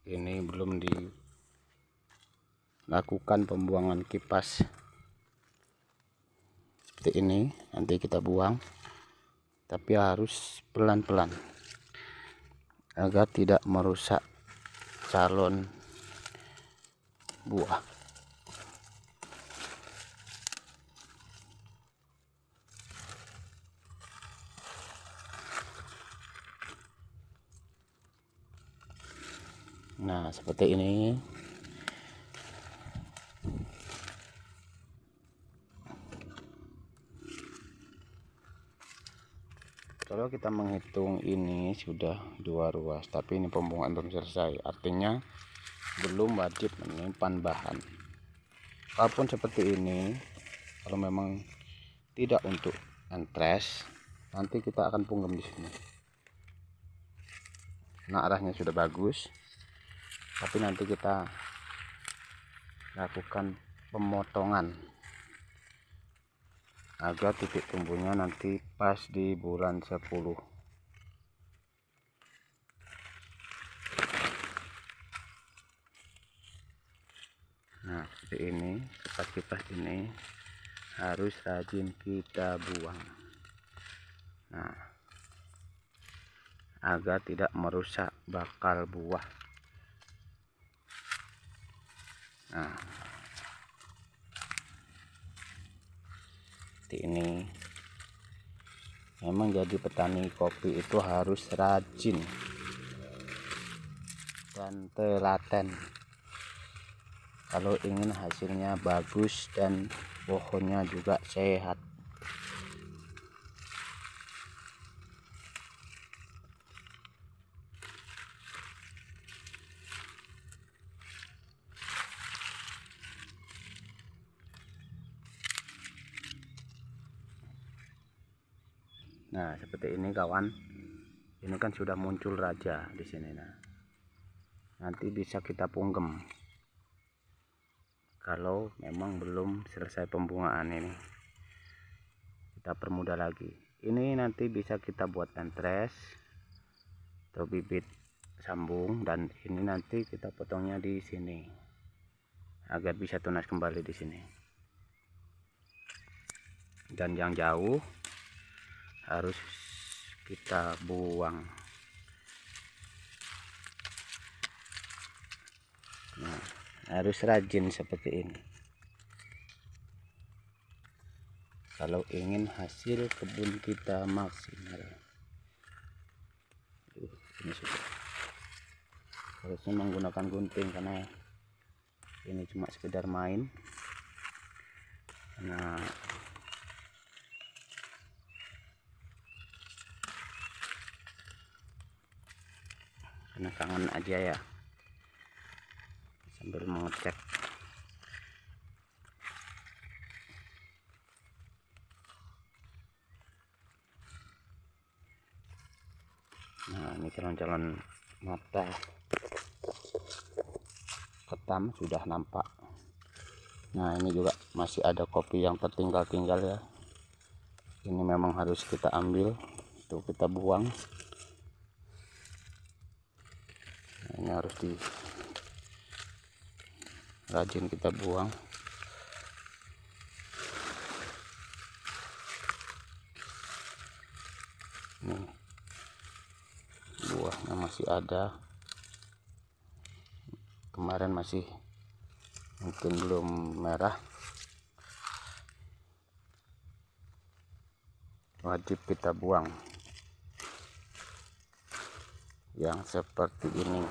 ini belum dilakukan pembuangan kipas seperti ini. Nanti kita buang, tapi harus pelan-pelan agar tidak merusak calon buah. Nah, seperti ini. Kalau kita menghitung ini sudah 2 ruas, tapi ini pembuangan belum selesai, artinya belum wajib menyimpan bahan. Walaupun seperti ini, kalau memang tidak untuk antres, nanti kita akan punggem di sini. Nah, arahnya sudah bagus, tapi nanti kita lakukan pemotongan agar titik tumbuhnya nanti pas di bulan 10. Nah, seperti ini, kipas-kipas ini harus rajin kita buang. Nah, agar tidak merusak bakal buah. Nah, seperti ini. Memang jadi petani kopi itu harus rajin dan telaten kalau ingin hasilnya bagus dan pohonnya juga sehat. Nah, seperti ini kawan. Ini kan sudah muncul raja di sini. Nah, nanti bisa kita punggem kalau memang belum selesai pembungaan ini. Kita permudah lagi. Ini nanti bisa kita buat antres atau bibit sambung, dan ini nanti kita potongnya di sini agar bisa tunas kembali di sini. Dan yang jauh harus kita buang. Nah, harus rajin seperti ini kalau ingin hasil kebun kita maksimal. Ini sudah harusnya menggunakan gunting karena ini cuma sekedar main. Nah, karena kangen aja ya, sambil mengecek. Nah, ini calon-calon mata ketam sudah nampak. Nah, ini juga masih ada kopi yang tertinggal-tinggal ya. Ini memang harus kita ambil, itu kita buang. Nah, ini harus rajin kita buang. Nih, buahnya masih ada, kemarin masih mungkin belum merah. Wajib kita buang yang seperti ini.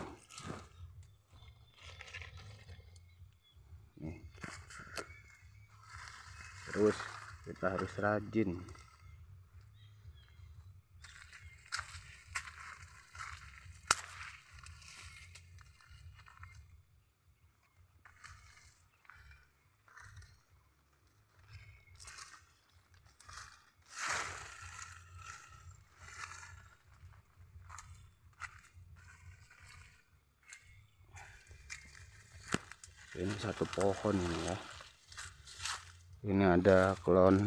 Nih. Terus kita harus rajin. Ini satu pohon ini ya. Ini ada klon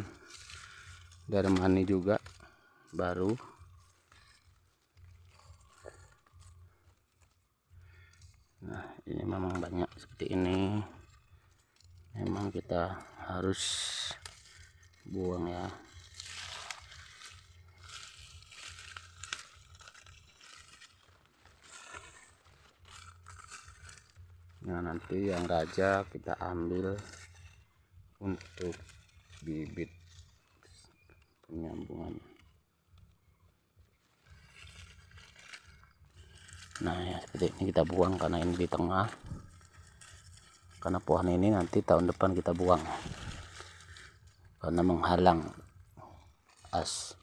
Darmani juga baru. Nah, ini memang banyak seperti ini, memang kita harus buang ya. Nah, nanti yang raja kita ambil untuk bibit penyambungan. Nah ya, seperti ini kita buang karena ini di tengah, karena pohon ini nanti tahun depan kita buang karena menghalang as.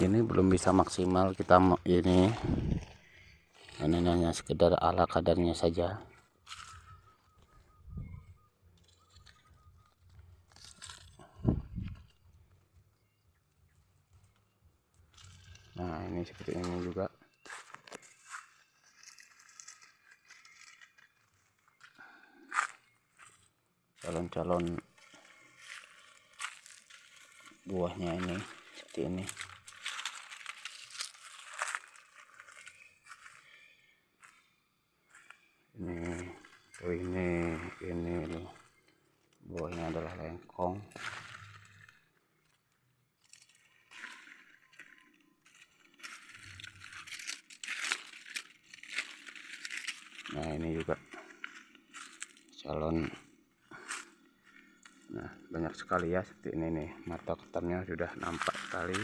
Ini belum bisa maksimal kita ini hanya sekedar ala kadarnya saja. Nah, ini seperti ini juga. Calon-calon buahnya ini seperti ini. Ini loh, buahnya adalah lengkong. Nah, ini juga calon. Nah, banyak sekali ya seperti ini nih, mata ketamnya sudah nampak sekali,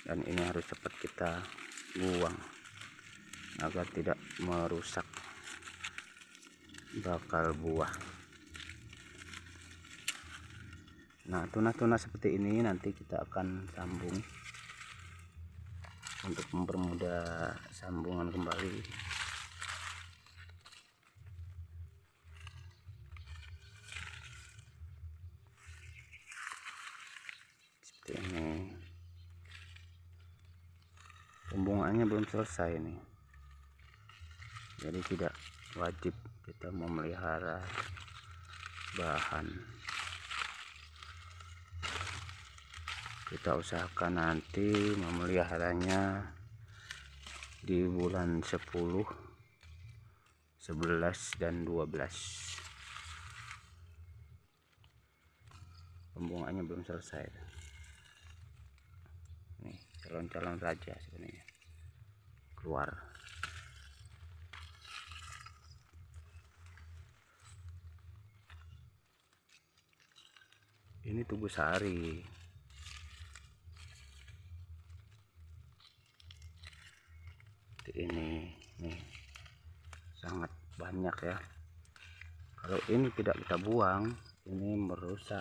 dan ini harus cepat kita buang agar tidak merusak bakal buah. Nah, tuna-tuna seperti ini nanti kita akan sambung untuk mempermudah sambungan kembali. Seperti ini. Pembuangannya belum selesai nih, jadi tidak wajib kita memelihara bahan. Kita usahakan nanti memeliharanya di bulan 10, 11 dan 12. Pembuangannya belum selesai. Nih, calon-calon raja sebenarnya keluar. Ini tubuh sari. Ini nih sangat banyak ya. Kalau ini tidak kita buang, ini merusak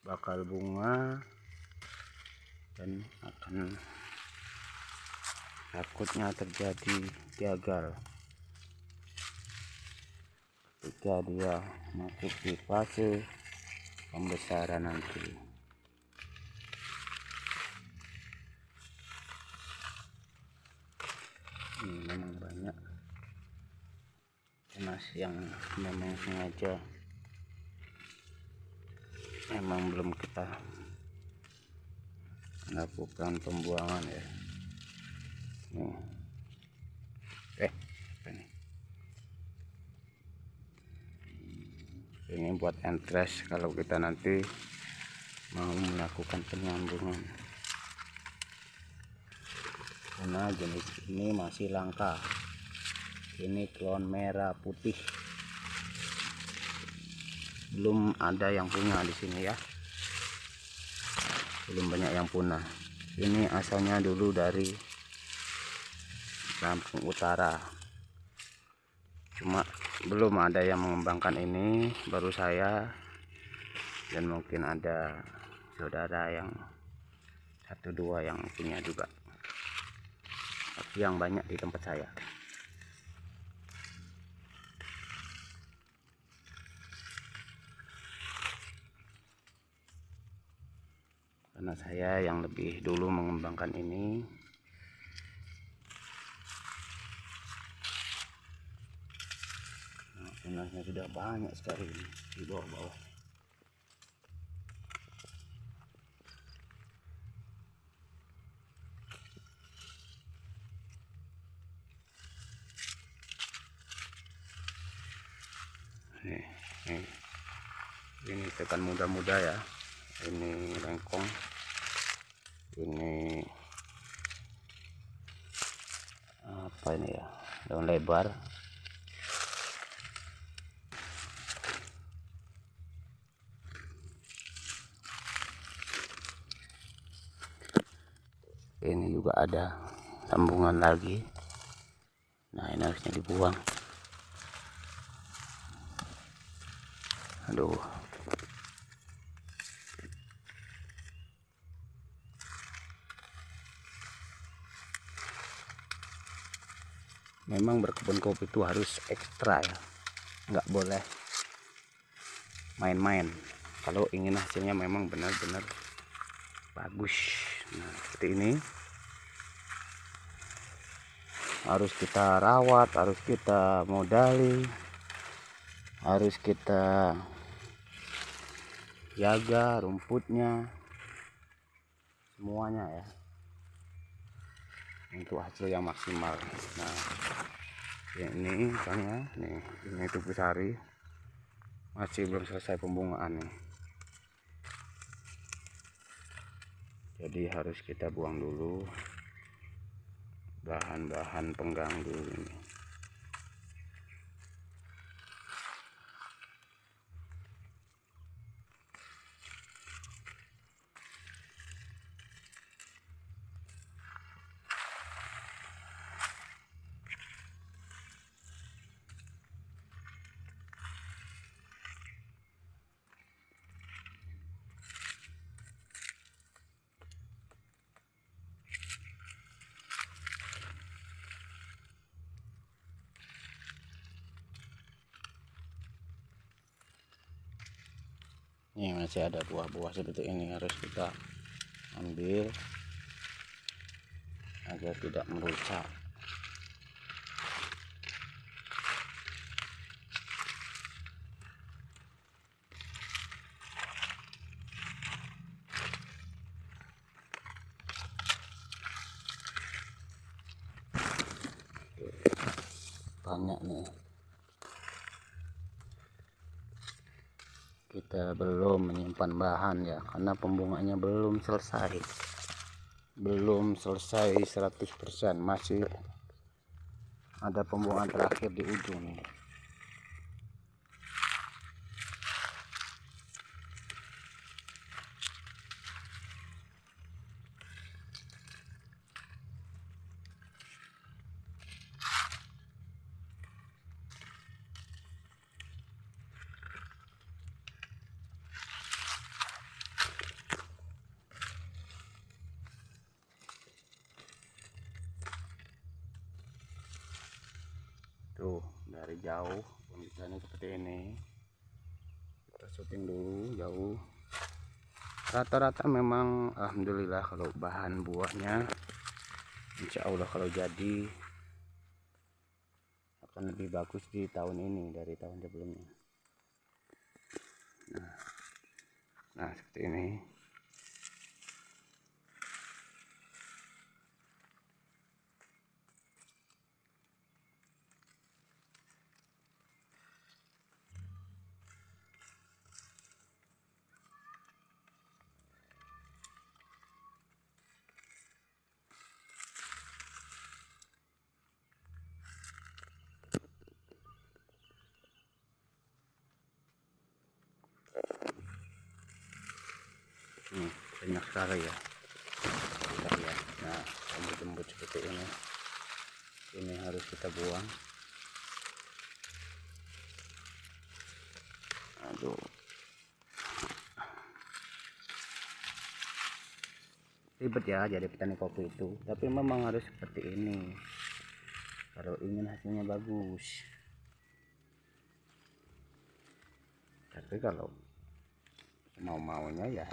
bakal bunga dan akan takutnya terjadi gagal ketika dia masuk di fase pembesaran nanti. Ini memang banyak tunas yang memang sengaja memang belum kita lakukan pembuangan ya. Nih. Ini buat entres kalau kita nanti mau melakukan penyambungan, karena jenis ini masih langka. Ini klon merah putih, belum ada yang punya di sini ya, belum banyak yang punah. Ini asalnya dulu dari Lampung Utara, cuma belum ada yang mengembangkan ini, baru saya dan mungkin ada saudara yang 1-2 yang punya juga, tapi yang banyak di tempat saya. Karena saya yang lebih dulu mengembangkan ini, Nanasnya sudah banyak sekali di bawah-bawah. Ini tekan muda-muda ya, ini lengkong, ini apa ini ya, daun lebar. Ini juga ada sambungan lagi. Nah, ini harusnya dibuang. Aduh, memang berkebun kopi itu harus ekstra ya, nggak boleh main-main kalau ingin hasilnya memang benar-benar bagus. Nah, seperti ini harus kita rawat, harus kita modali, harus kita jaga rumputnya, semuanya ya, untuk hasil yang maksimal. Nah, ini misalnya nih, ini tubuh sari masih belum selesai pembungaan nih, jadi harus kita buang dulu bahan-bahan pengganggu ini. Ini masih ada buah-buah seperti ini, harus kita ambil agar tidak merusak. Banyak nih, kita belum menyimpan bahan ya, karena pembungaannya belum selesai 100%, masih ada pembungaan terakhir di ujung nih. Tuh, dari jauh kondisinya seperti ini. Kita syuting dulu jauh. Rata-rata memang alhamdulillah kalau bahan buahnya insya Allah kalau jadi akan lebih bagus di tahun ini dari tahun sebelumnya. Nah seperti ini. Banyak sekali ya. Nah, jembut-jembut seperti ini harus kita buang. Aduh, ribet ya jadi petani kopi itu, tapi memang harus seperti ini kalau ingin hasilnya bagus. Tapi kalau mau-maunya ya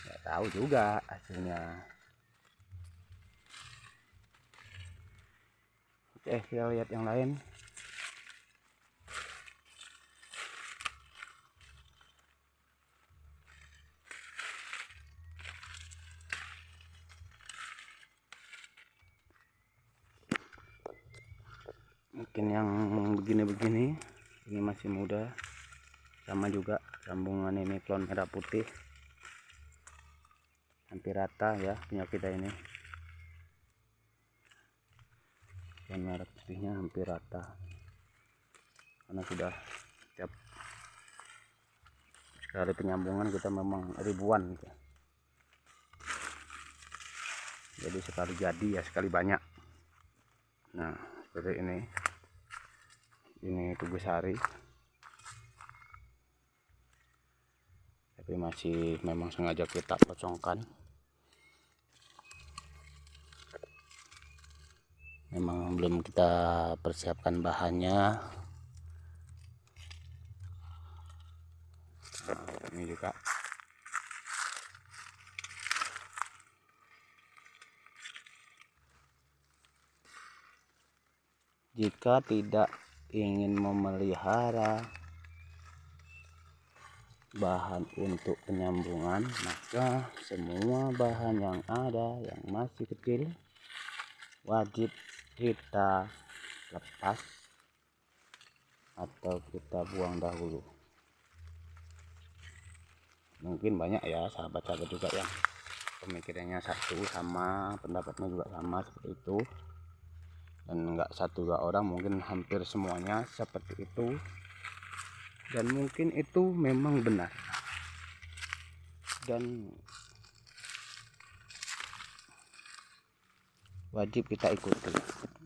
nggak tahu juga hasilnya. Oke, kita lihat yang lain. Mungkin yang begini-begini ini masih muda, sama juga sambungan ini klon merah putih, hampir rata ya punya kita ini. Klon merah putihnya hampir rata karena sudah setiap sekali penyambungan kita memang ribuan gitu. Jadi sekali jadi ya sekali banyak. Nah seperti ini tugas sari, tapi masih memang sengaja kita pocongkan, memang belum kita persiapkan bahannya. Nah, ini juga jika tidak ingin memelihara bahan untuk penyambungan, maka semua bahan yang ada yang masih kecil wajib kita lepas atau kita buang dahulu. Mungkin banyak ya sahabat-sahabat juga yang pemikirannya satu sama, pendapatnya juga sama seperti itu, dan enggak satu dua orang, mungkin hampir semuanya seperti itu, dan mungkin itu memang benar dan wajib kita ikuti.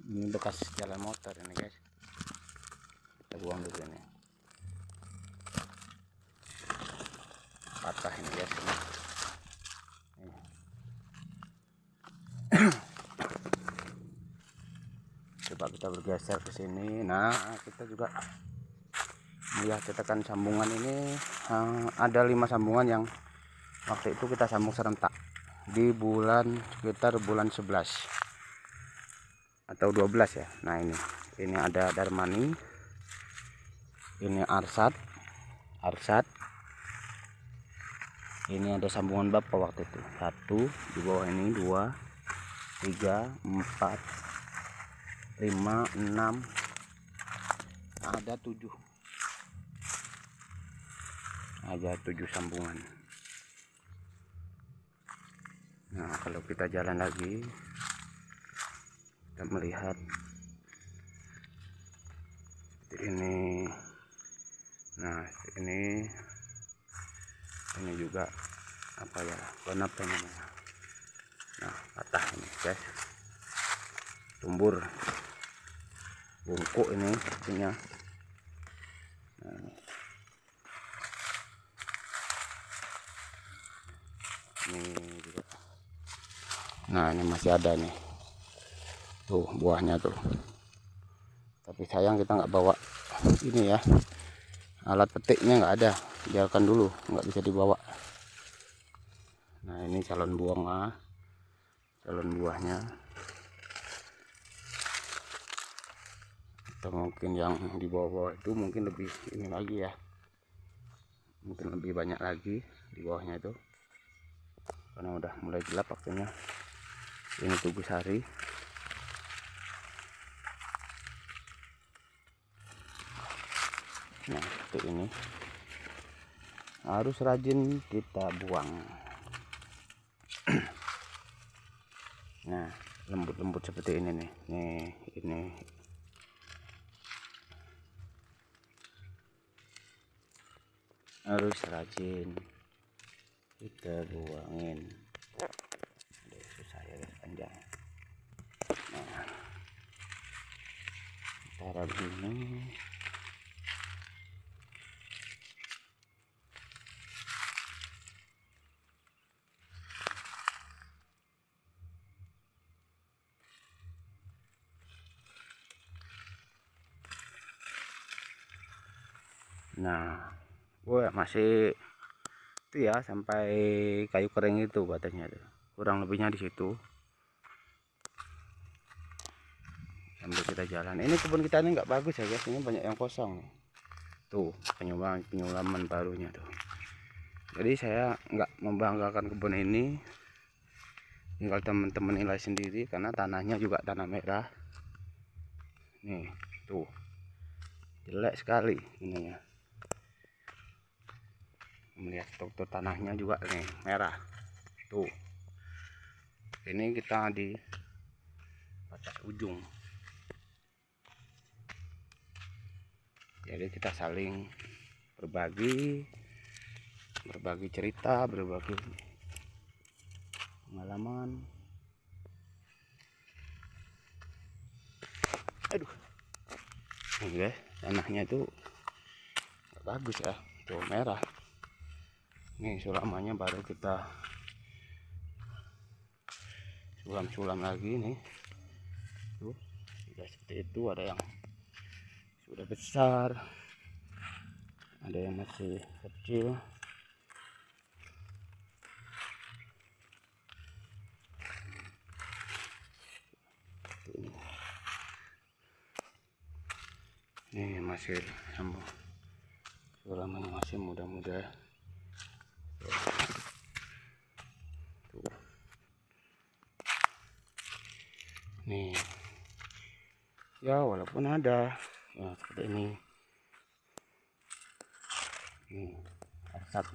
Ini bekas jalan motor ini guys, kita buang dulu ini, patah ini guys. Coba kita bergeser ke sini. Nah kita juga melihat cetakan sambungan ini, ada 5 sambungan yang waktu itu kita sambung serentak di sekitar bulan 11 atau 12 ya. Nah ini ada Darmani, ini Arsat, ini ada sambungan bapak waktu itu 1 di bawah ini, 2, 3, 4, 5, 6, ada 7 sambungan. Nah kalau kita jalan lagi, kita melihat ini. Nah ini juga apa ya, kenapa namanya, nah patah ini guys, tumbur bungkuk ini artinya. Ini juga, nah ini masih ada nih tuh buahnya tuh, tapi sayang kita nggak bawa ini ya, alat petiknya nggak ada, biarkan dulu, nggak bisa dibawa. Nah ini calon buahnya, atau mungkin yang di bawah itu mungkin lebih ini lagi ya, mungkin lebih banyak lagi di bawahnya itu, karena udah mulai gelap waktunya. Ini tugas sari. Nah seperti ini, harus rajin kita buang. Nah lembut-lembut seperti ini nih, ini harus rajin kita buangin. Aduh, susah ya guys, panjang. Nah taruh begini. Nah masih itu ya, sampai kayu kering itu batasnya tuh, kurang lebihnya di situ. Sambil kita jalan, ini kebun kita ini nggak bagus ya guys, ini banyak yang kosong nih. Tuh penyulaman barunya tuh. Jadi saya nggak membanggakan kebun ini, tinggal teman-teman nilai sendiri, karena tanahnya juga tanah merah nih Tuh, jelek sekali ininya. Melihat struktur tanahnya juga nih merah. Tuh, ini kita di batas ujung. Jadi kita saling berbagi cerita, berbagi pengalaman. Aduh, nih guys, tanahnya itu bagus ya, tuh merah. Nih sulamannya baru kita sulam lagi nih. Tuh, sudah seperti itu. Ada yang sudah besar, ada yang masih kecil. Ini masih sambung, sulamannya masih muda-muda. Tuh. Nih ya, walaupun ada ya seperti ini. Nih asap.